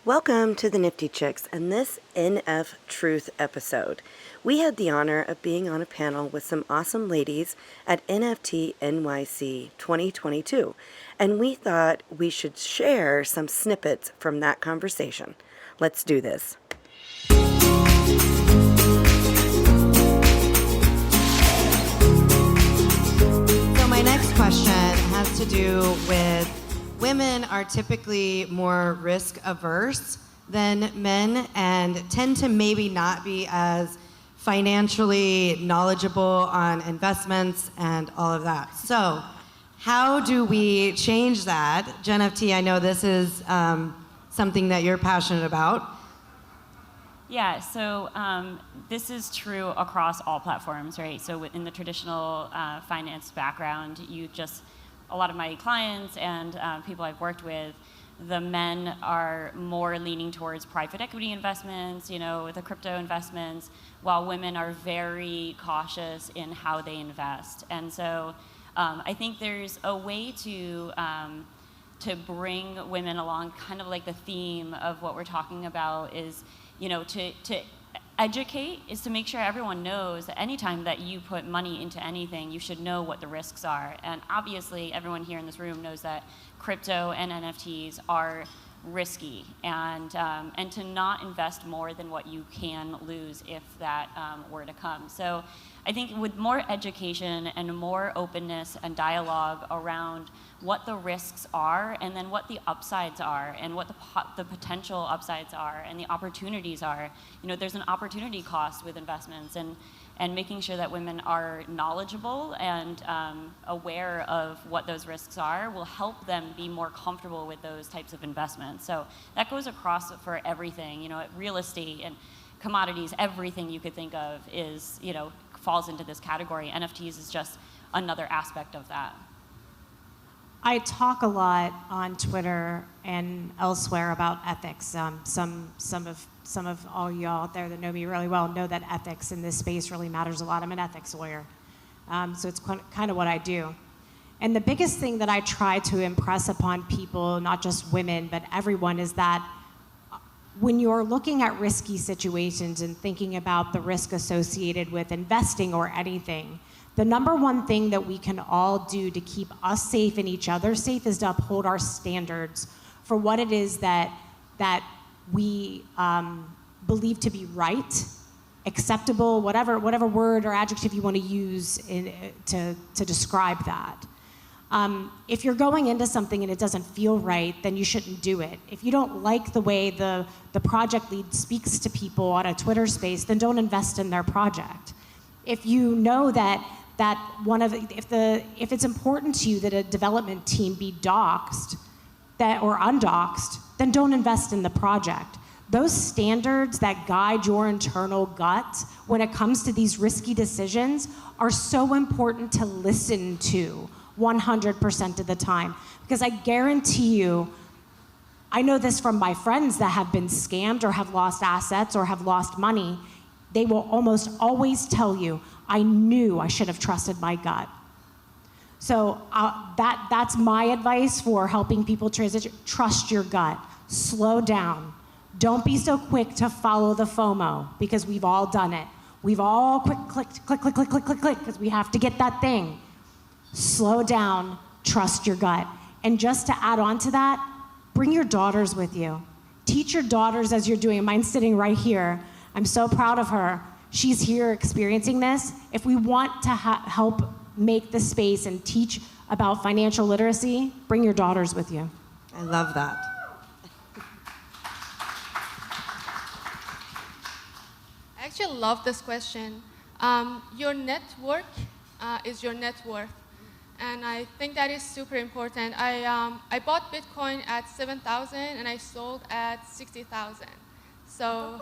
Welcome to the Nifty Chicks and this NFTruth episode. We had the honor of being on a panel with some awesome ladies at NFT.NYC 2022, and we thought we should share some snippets from that conversation. Let's do this. So my next question has to do with women are typically more risk averse than men and tend to maybe not be as financially knowledgeable on investments and all of that. So how do we change that? Jen FT, I know this is something that you're passionate about. Yeah, so this is true across all platforms, right? So in the traditional finance background, a lot of my clients and people I've worked with, the men are more leaning towards private equity investments, the crypto investments, while women are very cautious in how they invest. And so I think there's a way to bring women along, kind of like the theme of what we're talking about is, to educate is to make sure everyone knows that anytime that you put money into anything, you should know what the risks are. And obviously, everyone here in this room knows that crypto and NFTs are risky, and to not invest more than what you can lose if that were to come. So I think with more education and more openness and dialogue around what the risks are and then what the upsides are and what the potential upsides are and the opportunities are, there's an opportunity cost with investments, and making sure that women are knowledgeable and aware of what those risks are will help them be more comfortable with those types of investments. So that goes across for everything, real estate and commodities, everything you could think of is, falls into this category. NFTs is just another aspect of that. I talk a lot on Twitter and elsewhere about ethics. Some of all you all out there that know me really well know that ethics in this space really matters a lot. I'm an ethics lawyer, so it's kind of what I do. And the biggest thing that I try to impress upon people, not just women, but everyone, is that when you're looking at risky situations and thinking about the risk associated with investing or anything, the number one thing that we can all do to keep us safe and each other safe is to uphold our standards for what it is that we believe to be right, acceptable, whatever word or adjective you want to use to describe that. If you're going into something and it doesn't feel right, then you shouldn't do it. If you don't like the way the project lead speaks to people on a Twitter space, then don't invest in their project. If you know that if it's important to you that a development team be doxxed or undoxed, then don't invest in the project. Those standards that guide your internal gut when it comes to these risky decisions are so important to listen to 100% of the time. Because I guarantee you, I know this from my friends that have been scammed or have lost assets or have lost money, they will almost always tell you, I knew I should have trusted my gut. So that's my advice for helping people transition. Trust your gut. Slow down. Don't be so quick to follow the FOMO, because we've all done it. We've all clicked, click, because we have to get that thing. Slow down, trust your gut. And just to add on to that, bring your daughters with you. Teach your daughters as you're doing. Mine's sitting right here. I'm so proud of her. She's here experiencing this. If we want to help make the space and teach about financial literacy, bring your daughters with you. I love that. I actually love this question. Your network is your net worth. And I think that is super important. I bought Bitcoin at 7,000 and I sold at 60,000. So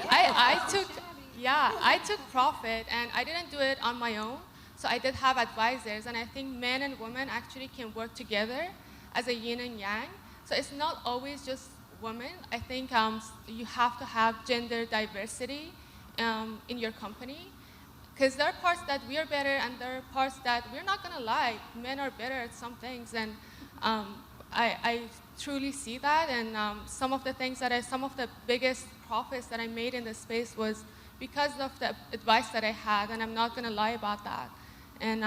I took profit, and I didn't do it on my own. So I did have advisors, and I think men and women actually can work together as a yin and yang. So it's not always just women. I think you have to have gender diversity in your company. Because there are parts that we are better and there are parts that we're not going to lie. Men are better at some things, and I truly see that. And some of the biggest profits that I made in the space was because of the advice that I had, and I'm not going to lie about that. And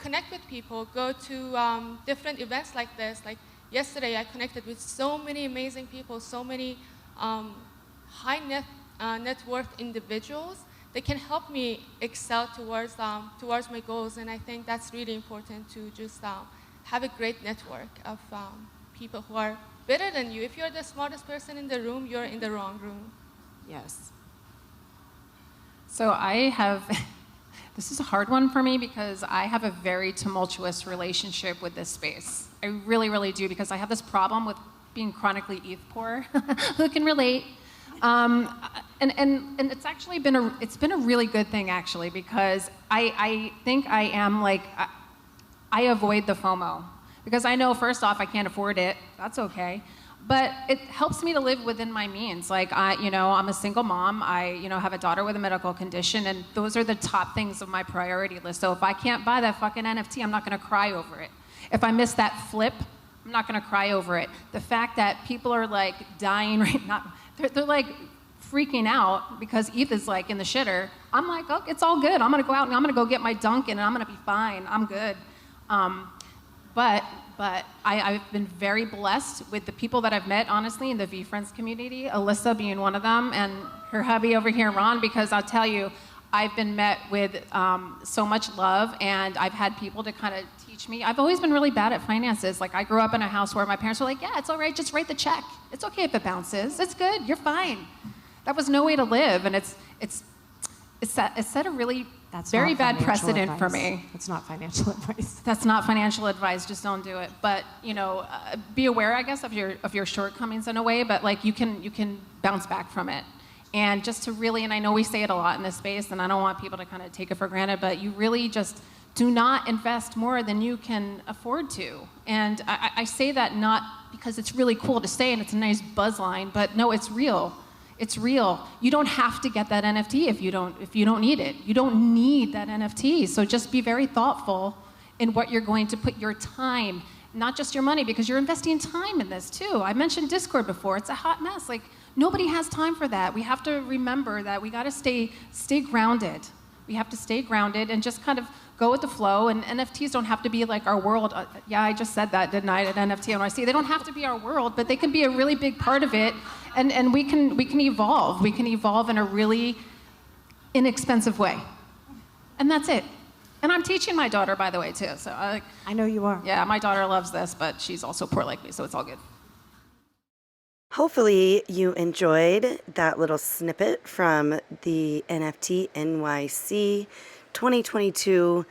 connect with people, go to different events like this. Like yesterday, I connected with so many amazing people, so many high net worth individuals that can help me excel towards my goals. And I think that's really important to just have a great network of people who are better than you. If you're the smartest person in the room, you're in the wrong room. Yes. So this is a hard one for me because I have a very tumultuous relationship with this space. I really, really do, because I have this problem with being chronically ETH poor. Who can relate? And it's actually been a really good thing, actually, because I think I am like, I avoid the FOMO, because I know, first off, I can't afford it. That's okay. But it helps me to live within my means. Like, I'm a single mom. I, have a daughter with a medical condition, and those are the top things of my priority list. So if I can't buy that fucking NFT, I'm not gonna cry over it. If I miss that flip, I'm not gonna cry over it. The fact that people are like dying right now, they're like freaking out because ETH is like in the shitter. I'm like, oh, it's all good. I'm gonna go out and I'm gonna go get my Dunkin' and I'm gonna be fine. I'm good. But I've been very blessed with the people that I've met, honestly, in the VFriends community, Alyssa being one of them, and her hubby over here, Ron, because I'll tell you, I've been met with so much love, and I've had people to kind of teach me. I've always been really bad at finances. Like, I grew up in a house where my parents were like, yeah, it's all right, just write the check. It's okay if it bounces. It's good, you're fine. That was no way to live, and it's set a really very bad precedent for me. That's not financial advice. That's not financial advice. Just don't do it. But be aware, I guess, of your shortcomings in a way. But like you can bounce back from it, and just to really, and I know we say it a lot in this space, and I don't want people to kind of take it for granted, but you really just do not invest more than you can afford to. And I say that not because it's really cool to say and it's a nice buzz line, but no, it's real. It's real. You don't have to get that NFT if you don't need it. You don't need that NFT. So just be very thoughtful in what you're going to put your time, not just your money, because you're investing time in this too. I mentioned Discord before. It's a hot mess. Like, nobody has time for that. We have to remember that we got to stay grounded. We have to stay grounded and just kind of go with the flow. And NFTs don't have to be like our world. Yeah, I just said that, didn't I, at NFT.NYC? They don't have to be our world, but they can be a really big part of it. And we can evolve. We can evolve in a really inexpensive way. And that's it. And I'm teaching my daughter, by the way, too. So I know you are. Yeah, my daughter loves this, but she's also poor like me, so it's all good. Hopefully you enjoyed that little snippet from the NFT.NYC 2022,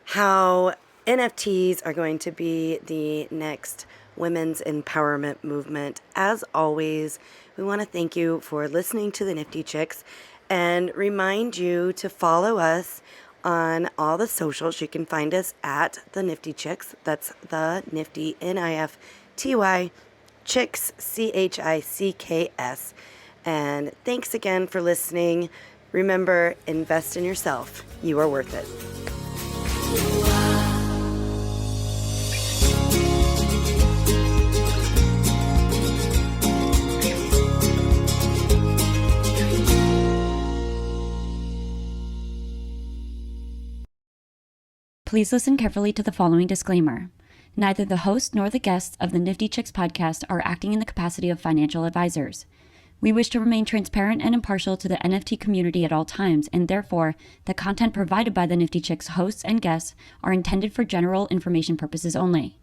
how NFTs are going to be the next women's empowerment movement. As always, we want to thank you for listening to the Nifty Chicks and remind you to follow us on all the socials. You can find us at the Nifty Chicks. That's the Nifty, Nifty Chicks, CHICKS. And thanks again for listening. Remember, invest in yourself. You are worth it. Please listen carefully to the following disclaimer. Neither the host nor the guests of the Nifty Chicks podcast are acting in the capacity of financial advisors. We wish to remain transparent and impartial to the NFT community at all times, and therefore, the content provided by the Nifty Chicks hosts and guests are intended for general information purposes only.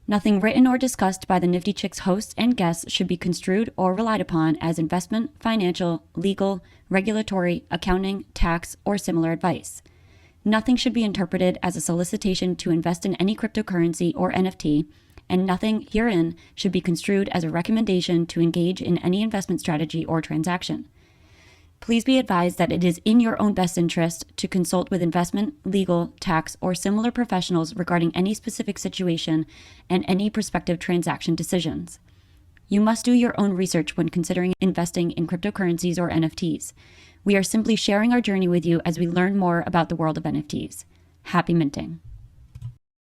Nothing written or discussed by the Nifty Chicks hosts and guests should be construed or relied upon as investment, financial, legal, regulatory, accounting, tax, or similar advice. Nothing should be interpreted as a solicitation to invest in any cryptocurrency or NFT, and nothing herein should be construed as a recommendation to engage in any investment strategy or transaction. Please be advised that it is in your own best interest to consult with investment, legal, tax, or similar professionals regarding any specific situation and any prospective transaction decisions. You must do your own research when considering investing in cryptocurrencies or NFTs. We are simply sharing our journey with you as we learn more about the world of NFTs. Happy minting.